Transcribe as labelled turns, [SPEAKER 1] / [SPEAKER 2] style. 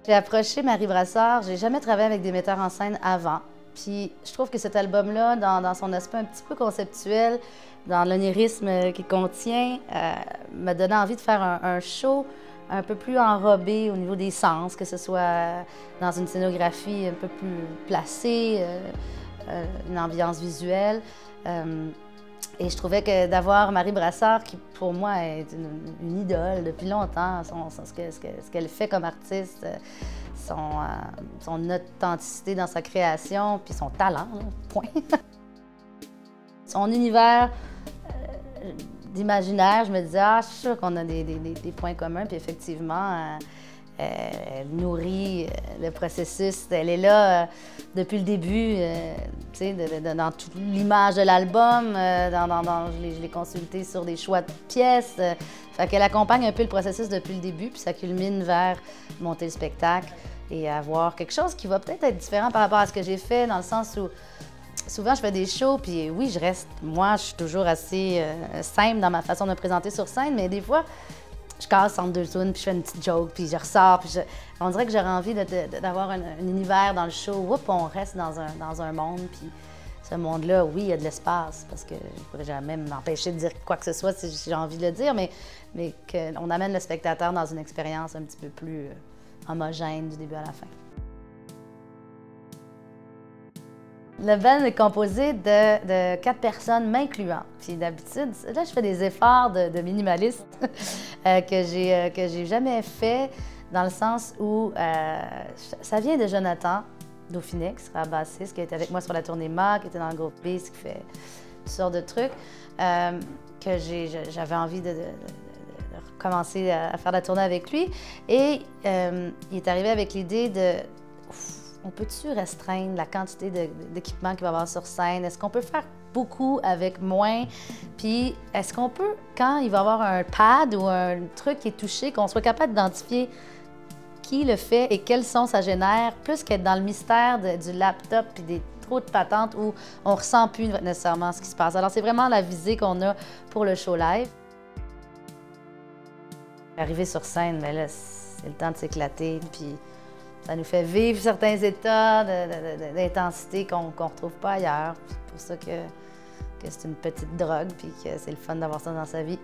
[SPEAKER 1] J'ai approché Marie Brassard, j'ai jamais travaillé avec des metteurs en scène avant. Puis je trouve que cet album-là, dans son aspect un petit peu conceptuel, dans l'onirisme qu'il contient, m'a donné envie de faire un show un peu plus enrobé au niveau des sens, que ce soit dans une scénographie un peu plus placée, une ambiance visuelle. Et je trouvais que d'avoir Marie Brassard, qui pour moi est une idole depuis longtemps, ce qu'elle fait comme artiste, son authenticité dans sa création, puis son talent, là, point. Son univers d'imaginaire, je me disais, ah, je suis sûre qu'on a des points communs, puis effectivement, elle nourrit le processus. Elle est là depuis le début, tu sais, dans toute l'image de l'album. Je l'ai consulté sur des choix de pièces. Fait qu'elle accompagne un peu le processus depuis le début, puis ça culmine vers monter le spectacle et avoir quelque chose qui va peut-être être différent par rapport à ce que j'ai fait, dans le sens où souvent je fais des shows, puis oui, moi, je suis toujours assez simple dans ma façon de me présenter sur scène, mais des fois, je casse entre deux tunes, puis je fais une petite joke, puis je ressors, puis on dirait que j'aurais envie d'avoir un univers dans le show. Oups, on reste dans un monde, puis ce monde-là, oui, il y a de l'espace, parce que je ne pourrais jamais m'empêcher de dire quoi que ce soit si j'ai envie de le dire, mais qu'on amène le spectateur dans une expérience un petit peu plus homogène du début à la fin. Le band est composé de 4 personnes, m'incluant. Puis d'habitude, là, je fais des efforts de minimaliste que j'ai jamais fait, dans le sens où ça vient de Jonathan Dauphiné, qui sera bassiste, qui a été avec moi sur la tournée MA, qui était dans le groupe Beast, qui fait toutes sortes de trucs, que j'avais envie de commencer à faire la tournée avec lui. Et il est arrivé avec l'idée de... On peut-tu restreindre la quantité d'équipement qu'il va y avoir sur scène? Est-ce qu'on peut faire beaucoup avec moins? Puis est-ce qu'on peut, quand il va y avoir un pad ou un truc qui est touché, qu'on soit capable d'identifier qui le fait et quel son ça génère, plus qu'être dans le mystère du laptop puis des trop de patentes où on ressent plus nécessairement ce qui se passe. Alors c'est vraiment la visée qu'on a pour le show live. Arriver sur scène, mais là, c'est le temps de s'éclater, puis ça nous fait vivre certains états d'intensité qu'on ne retrouve pas ailleurs. C'est pour ça que c'est une petite drogue, puis que c'est le fun d'avoir ça dans sa vie.